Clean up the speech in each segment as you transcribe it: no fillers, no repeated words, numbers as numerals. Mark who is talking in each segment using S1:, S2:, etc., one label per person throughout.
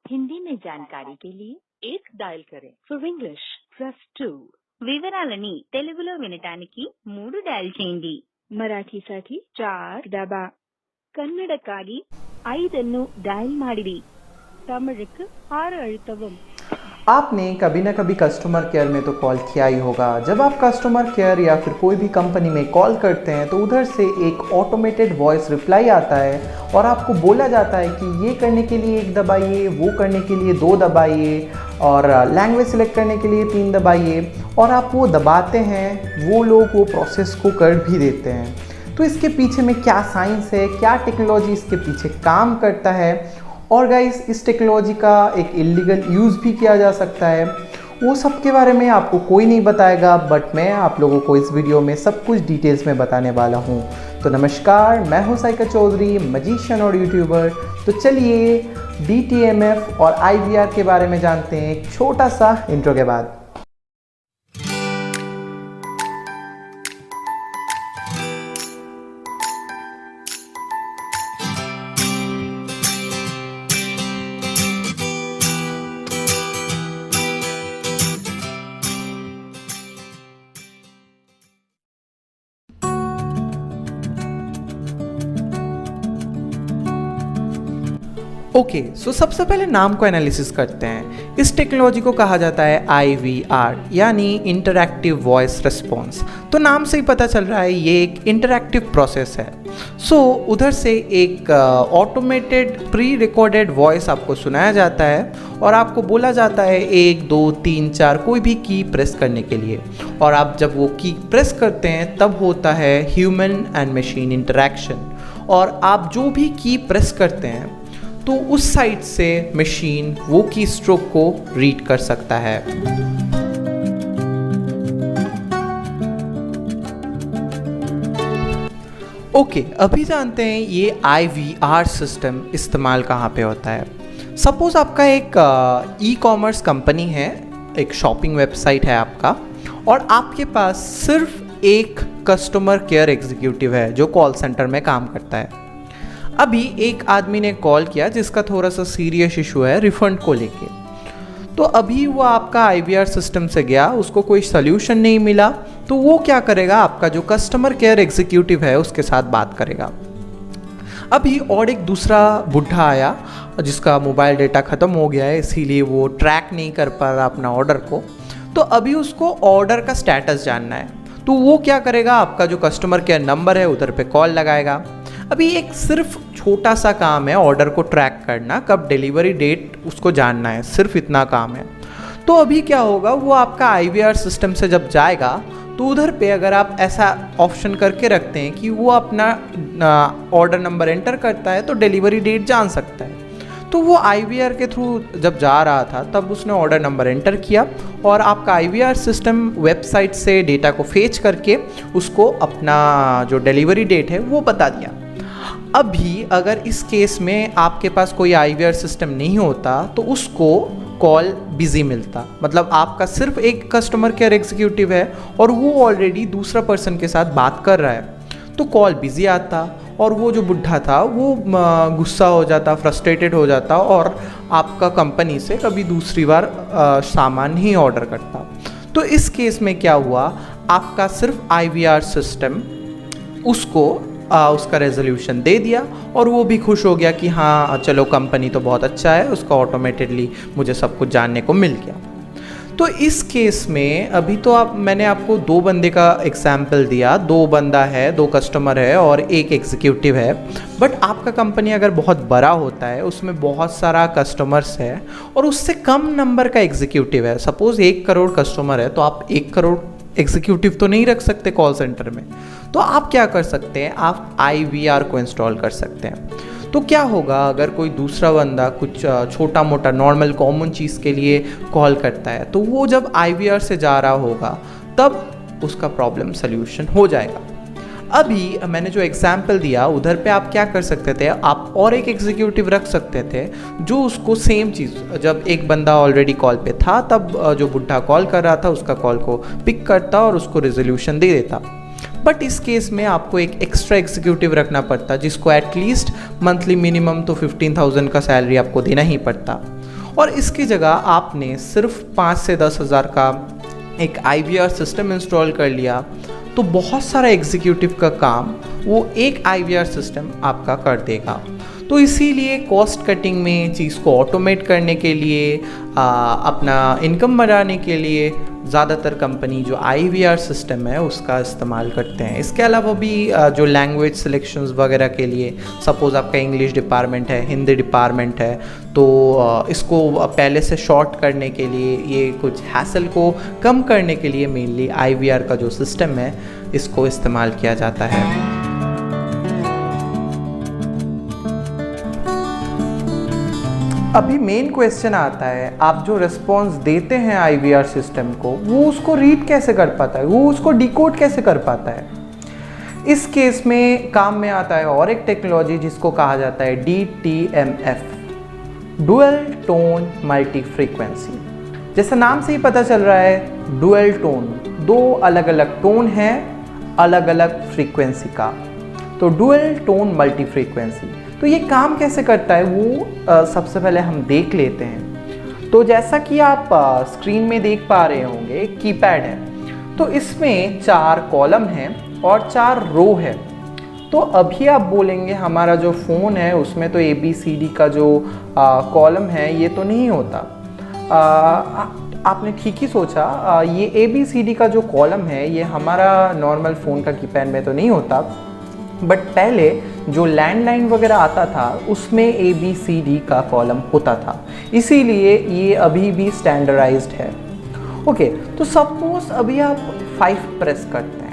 S1: हिंदी में जानकारी के लिए 1 डायल करें। For English press 2।
S2: వివరాలని తెలుగులో వినటానికి 3 డయల్ చేయండి.
S1: ಮರಾಠಿಗಾಗಿ 4 ದಬಾ. ಕನ್ನಡಕ್ಕಾಗಿ 5 ಡಯಲ್ ಮಾಡಿರಿ. ತಮಿಳುக்கு 6 ಅழுத்தவும்.
S3: आपने कभी ना कभी कस्टमर केयर में तो कॉल किया ही होगा। जब आप कस्टमर केयर या फिर कोई भी कंपनी में कॉल करते हैं तो उधर से एक ऑटोमेटेड वॉइस रिप्लाई आता है और आपको बोला जाता है कि ये करने के लिए 1 दबाइए, वो करने के लिए 2 दबाइए और लैंग्वेज सेलेक्ट करने के लिए 3 दबाइए, और आप वो दबाते हैं, वो लोग वो प्रोसेस को कर भी देते हैं। तो इसके पीछे में क्या साइंस है, क्या टेक्नोलॉजी इसके पीछे काम करता है, और गाइस इस टेक्नोलॉजी का एक इलीगल यूज़ भी किया जा सकता है, वो सब के बारे में आपको कोई नहीं बताएगा, बट मैं आप लोगों को इस वीडियो में सब कुछ डिटेल्स में बताने वाला हूँ। तो नमस्कार, मैं हूँ साइका चौधरी, मजिशियन और यूट्यूबर। तो चलिए DTMF और IVR के बारे में जानते हैं एक छोटा सा इंट्रो के बाद। ओके, सो सबसे पहले नाम को एनालिसिस करते हैं। इस टेक्नोलॉजी को कहा जाता है IVR यानी इंटरैक्टिव वॉइस रिस्पॉन्स। तो नाम से ही पता चल रहा है ये एक इंटरैक्टिव प्रोसेस है। सो उधर से एक ऑटोमेटेड प्री रिकॉर्डेड वॉइस आपको सुनाया जाता है और आपको बोला जाता है 1 2 3 4 कोई भी की प्रेस करने के लिए, और आप जब वो की प्रेस करते हैं तब होता है ह्यूमन एंड मशीन इंटरैक्शन, और आप जो भी की प्रेस करते हैं तो उस साइड से मशीन वो की स्ट्रोक को रीड कर सकता है। ओके, अभी जानते हैं ये IVR सिस्टम इस्तेमाल कहाँ पे होता है। सपोज आपका एक ई-कॉमर्स कंपनी है, एक शॉपिंग वेबसाइट है आपका, और आपके पास सिर्फ एक कस्टमर केयर एग्जीक्यूटिव है जो कॉल सेंटर में काम करता है। अभी एक आदमी ने कॉल किया जिसका थोड़ा सा सीरियस इशू है रिफंड को लेके। तो अभी वो आपका IVR सिस्टम से गया, उसको कोई सल्यूशन नहीं मिला, तो वो क्या करेगा, आपका जो कस्टमर केयर एग्जीक्यूटिव है उसके साथ बात करेगा। अभी और एक दूसरा बुढ़ा आया जिसका मोबाइल डेटा ख़त्म हो गया है, इसीलिए वो ट्रैक नहीं कर पा रहा अपना ऑर्डर को। तो अभी उसको ऑर्डर का स्टेटस जानना है, तो वो क्या करेगा, आपका जो कस्टमर केयर नंबर है उधर पे कॉल लगाएगा। अभी एक सिर्फ छोटा सा काम है ऑर्डर को ट्रैक करना, कब डिलीवरी डेट उसको जानना है, सिर्फ इतना काम है। तो अभी क्या होगा, वो आपका IVR सिस्टम से जब जाएगा तो उधर पे अगर आप ऐसा ऑप्शन करके रखते हैं कि वो अपना ऑर्डर नंबर एंटर करता है तो डिलीवरी डेट जान सकता है। तो वो IVR के थ्रू जब जा रहा था तब उसने ऑर्डर नंबर एंटर किया और आपका IVR सिस्टम वेबसाइट से डेटा को फेच करके उसको अपना जो डिलीवरी डेट है वो बता दिया। अभी अगर इस केस में आपके पास कोई IVR सिस्टम नहीं होता तो उसको कॉल बिजी मिलता, मतलब आपका सिर्फ एक कस्टमर केयर एग्जीक्यूटिव है और वो ऑलरेडी दूसरा पर्सन के साथ बात कर रहा है, तो कॉल बिजी आता और वो जो बुढ़ा था वो गुस्सा हो जाता, फ्रस्ट्रेटेड हो जाता और आपका कंपनी से कभी दूसरी बार सामान नहीं ऑर्डर करता। तो इस केस में क्या हुआ, आपका सिर्फ IVR सिस्टम उसको उसका रेजोल्यूशन दे दिया और वो भी खुश हो गया कि हाँ चलो कंपनी तो बहुत अच्छा है, उसका ऑटोमेटेडली मुझे सब कुछ जानने को मिल गया। तो इस केस में अभी तो मैंने आपको 2 बंदे का एग्जाम्पल दिया, 2 बंदा है, 2 कस्टमर है और एक एग्जीक्यूटिव है। बट आपका कंपनी अगर बहुत बड़ा होता है, उसमें बहुत सारा कस्टमर्स है और उससे कम नंबर का एग्जीक्यूटिव है, सपोज 1 करोड़ कस्टमर है, तो आप 1 करोड़ एग्जीक्यूटिव तो नहीं रख सकते कॉल सेंटर में। तो आप क्या कर सकते हैं, आप IVR को इंस्टॉल कर सकते हैं। तो क्या होगा अगर कोई दूसरा बंदा कुछ छोटा मोटा नॉर्मल कॉमन चीज़ के लिए कॉल करता है, तो वो जब IVR से जा रहा होगा तब उसका प्रॉब्लम सल्यूशन हो जाएगा। अभी मैंने जो एग्जाम्पल दिया उधर पे आप क्या कर सकते थे, आप और एक एग्जीक्यूटिव रख सकते थे जो उसको सेम चीज़, जब एक बंदा ऑलरेडी कॉल पे था तब जो बुढ़ा कॉल कर रहा था उसका कॉल को पिक करता और उसको रेजोल्यूशन दे देता। बट इस केस में आपको एक एक्स्ट्रा एग्जीक्यूटिव रखना पड़ता जिसको एटलीस्ट मंथली मिनिमम तो 15,000 का सैलरी आपको देना ही पड़ता। और इसकी जगह आपने सिर्फ 5 से 10 हज़ार का एक IVR सिस्टम इंस्टॉल कर लिया तो बहुत सारा एग्जीक्यूटिव का काम वो एक IVR सिस्टम आपका कर देगा। तो इसीलिए कॉस्ट कटिंग में, चीज़ को ऑटोमेट करने के लिए, अपना इनकम बढ़ाने के लिए ज़्यादातर कंपनी जो IVR सिस्टम है उसका इस्तेमाल करते हैं। इसके अलावा भी जो लैंग्वेज सिलेक्शंस वगैरह के लिए, सपोज़ आपका इंग्लिश डिपार्टमेंट है, हिंदी डिपार्टमेंट है, तो इसको पहले से शॉर्ट करने के लिए, ये कुछ हैसल को कम करने के लिए मेनली IVR का जो सिस्टम है इसको इस्तेमाल किया जाता है। अभी मेन क्वेश्चन आता है, आप जो रिस्पॉन्स देते हैं IVR सिस्टम को, वो उसको रीड कैसे कर पाता है, वो उसको डिकोड कैसे कर पाता है। इस केस में काम में आता है और एक टेक्नोलॉजी जिसको कहा जाता है DTMF, dual tone multi frequency. जैसे नाम से ही पता चल रहा है, डुअल टोन, दो अलग अलग टोन है अलग अलग फ्रीक्वेंसी का, तो डुअल टोन मल्टी फ्रीक्वेंसी। तो ये काम कैसे करता है वो सबसे पहले हम देख लेते हैं। तो जैसा कि आप स्क्रीन में देख पा रहे होंगे, कीपैड है, तो इसमें 4 कॉलम हैं और 4 रो है। तो अभी आप बोलेंगे हमारा जो फ़ोन है उसमें तो ABCD का जो कॉलम है ये तो नहीं होता। आपने ठीक ही सोचा, ये ABCD का जो कॉलम है ये हमारा नॉर्मल फ़ोन का कीपैड में तो नहीं होता, बट पहले जो लैंडलाइन वगैरह आता था उसमें ABCD का कॉलम होता था, इसीलिए ये अभी भी स्टैंडर्डाइज्ड है। ओके, तो सपोज अभी आप 5 प्रेस करते हैं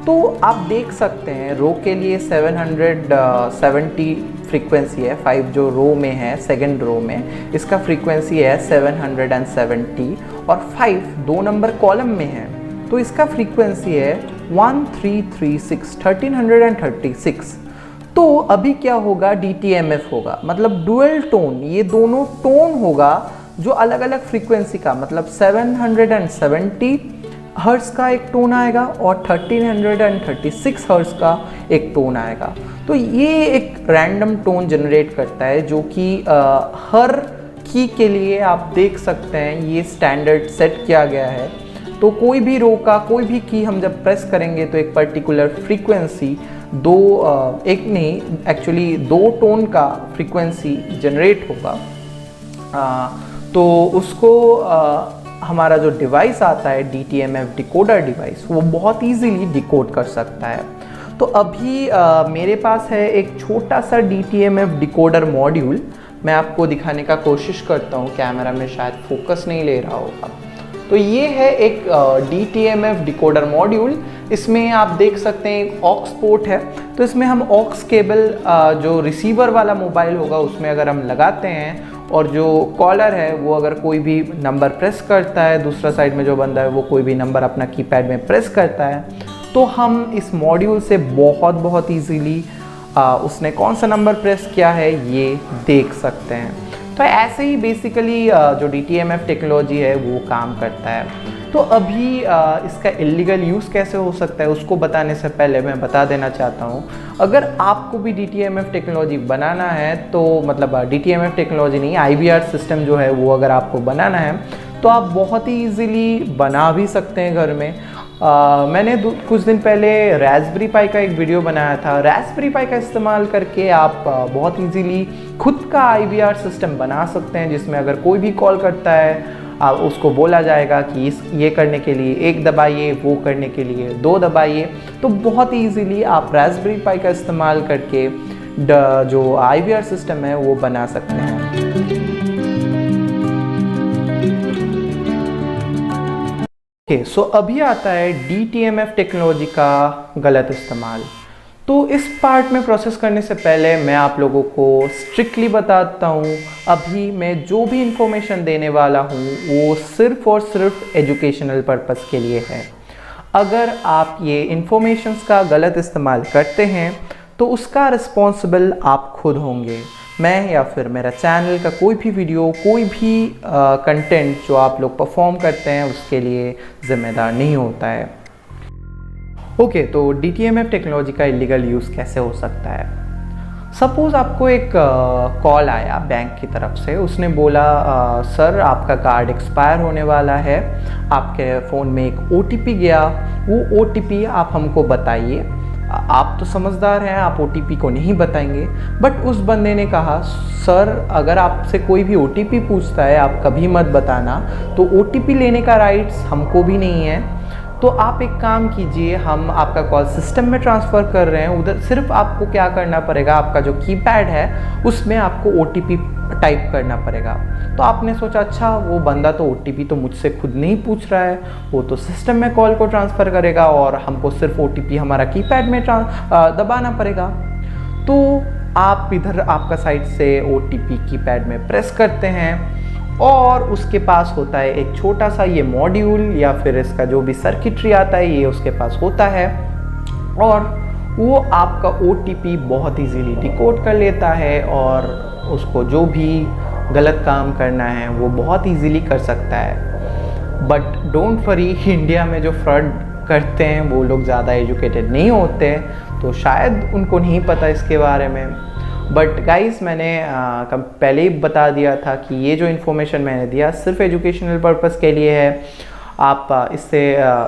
S3: तो आप देख सकते हैं रो के लिए 770 फ्रीक्वेंसी है। 5 जो रो में है, सेकंड रो में, इसका फ्रीक्वेंसी है 770 और 5 2 नंबर कॉलम में है तो इसका फ्रीक्वेंसी है 1336। तो अभी क्या होगा, DTMF होगा, मतलब डुअल टोन, ये दोनों टोन होगा जो अलग अलग फ्रीक्वेंसी का, मतलब 770 हर्ट्ज का एक टोन आएगा और 1336 हर्ट्ज का एक टोन आएगा। तो ये एक रैंडम टोन जनरेट करता है जो कि हर की के लिए आप देख सकते हैं ये स्टैंडर्ड सेट किया गया है। तो कोई भी रो का कोई भी की हम जब प्रेस करेंगे तो एक पर्टिकुलर फ्रीक्वेंसी एक नहीं, एक्चुअली 2 टोन का फ्रीक्वेंसी जनरेट होगा। तो उसको हमारा जो डिवाइस आता है DTMF डिकोडर डिवाइस, वो बहुत इजीली डिकोड कर सकता है। तो अभी मेरे पास है एक छोटा सा DTMF डिकोडर मॉड्यूल, मैं आपको दिखाने का कोशिश करता हूँ, कैमरा में शायद फोकस नहीं ले रहा होगा। तो ये है एक DTMF डिकोडर मॉड्यूल। इसमें आप देख सकते हैं एक ऑक्स पोर्ट है, तो इसमें हम ऑक्स केबल जो रिसीवर वाला मोबाइल होगा उसमें अगर हम लगाते हैं और जो कॉलर है वो अगर कोई भी नंबर प्रेस करता है, दूसरा साइड में जो बंदा है वो कोई भी नंबर अपना कीपैड में प्रेस करता है, तो हम इस मॉड्यूल से बहुत ईजीली उसने कौन सा नंबर प्रेस किया है ये देख सकते हैं। तो ऐसे ही बेसिकली जो DTMF टेक्नोलॉजी है वो काम करता है। तो अभी इसका इलीगल यूज़ कैसे हो सकता है उसको बताने से पहले मैं बता देना चाहता हूँ, अगर आपको भी DTMF टेक्नोलॉजी बनाना है, तो मतलब DTMF टेक्नोलॉजी नहीं, IVR सिस्टम जो है वो अगर आपको बनाना है तो आप बहुत ही ईजीली बना भी सकते हैं घर में। मैंने कुछ दिन पहले रास्पबेरी पाई का एक वीडियो बनाया था। रास्पबेरी पाई का इस्तेमाल करके आप बहुत इजीली खुद का IVR सिस्टम बना सकते हैं, जिसमें अगर कोई भी कॉल करता है उसको बोला जाएगा कि ये करने के लिए 1 दबाइए, वो करने के लिए 2 दबाइए। तो बहुत ईजीली आप रास्पबेरी पाई का इस्तेमाल करके जो IVR सिस्टम है वो बना सकते हैं। सो अभी आता है DTMF टेक्नोलॉजी का गलत इस्तेमाल। तो इस पार्ट में प्रोसेस करने से पहले मैं आप लोगों को स्ट्रिक्टली बताता हूँ, अभी मैं जो भी इंफॉर्मेशन देने वाला हूँ वो सिर्फ और सिर्फ एजुकेशनल पर्पस के लिए है। अगर आप ये इंफॉर्मेशंस का गलत इस्तेमाल करते हैं तो उसका रिस्पॉन्सिबल आप खुद होंगे। मैं या फिर मेरा चैनल का कोई भी वीडियो, कोई भी कंटेंट जो आप लोग परफॉर्म करते हैं उसके लिए ज़िम्मेदार नहीं होता है। ओके, तो DTMF टेक्नोलॉजी का इलीगल यूज़ कैसे हो सकता है? सपोज़ आपको एक कॉल आया बैंक की तरफ से, उसने बोला सर आपका कार्ड एक्सपायर होने वाला है, आपके फ़ोन में एक OTP गया, वो OTP आप हमको बताइए। आप तो समझदार हैं, आप OTP को नहीं बताएंगे। बट उस बंदे ने कहा सर अगर आपसे कोई भी OTP पूछता है आप कभी मत बताना, तो OTP लेने का राइट्स हमको भी नहीं है। तो आप एक काम कीजिए, हम आपका कॉल सिस्टम में ट्रांसफ़र कर रहे हैं, उधर सिर्फ आपको क्या करना पड़ेगा, आपका जो कीपैड है उसमें आपको OTP टाइप करना पड़ेगा। तो आपने सोचा अच्छा वो बंदा तो OTP तो मुझसे खुद नहीं पूछ रहा है, वो तो सिस्टम में कॉल को ट्रांसफ़र करेगा और हमको सिर्फ OTP हमारा कीपैड में दबाना पड़ेगा। तो आप इधर आपका साइड से OTP कीपैड में प्रेस करते हैं और उसके पास होता है एक छोटा सा ये मॉड्यूल या फिर इसका जो भी सर्किटरी आता है ये उसके पास होता है, और वो आपका OTP बहुत इजीली डिकोड कर लेता है और उसको जो भी गलत काम करना है वो बहुत इजीली कर सकता है। बट डोंट वरी, इंडिया में जो फ्रॉड करते हैं वो लोग ज़्यादा एजुकेटेड नहीं होते, तो शायद उनको नहीं पता इसके बारे में। बट गाइस मैंने पहले ही बता दिया था कि ये जो इन्फॉर्मेशन मैंने दिया सिर्फ एजुकेशनल पर्पस के लिए है। आप इससे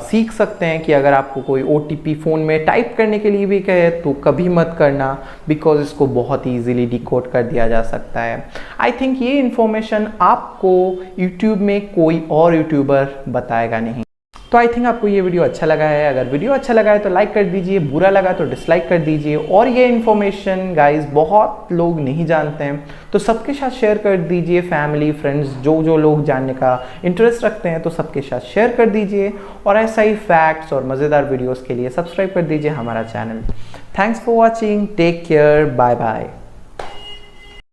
S3: सीख सकते हैं कि अगर आपको कोई OTP फ़ोन में टाइप करने के लिए भी कहे तो कभी मत करना, बिकॉज़ इसको बहुत ही ईजिली डिकोड कर दिया जा सकता है। आई थिंक ये इन्फॉर्मेशन आपको यूट्यूब में कोई और यूट्यूबर बताएगा नहीं। तो आई थिंक आपको ये वीडियो अच्छा लगा है। अगर वीडियो अच्छा लगा है तो लाइक कर दीजिए, बुरा लगा तो डिसलाइक कर दीजिए। और ये इन्फॉर्मेशन गाइस बहुत लोग नहीं जानते हैं, तो सबके साथ शेयर कर दीजिए। फैमिली फ्रेंड्स जो लोग जानने का इंटरेस्ट रखते हैं तो सबके साथ शेयर कर दीजिए। और ऐसा ही फैक्ट्स और मज़ेदार वीडियोज़ के लिए सब्सक्राइब कर दीजिए हमारा channel. Thanks for watching, take care, bye bye.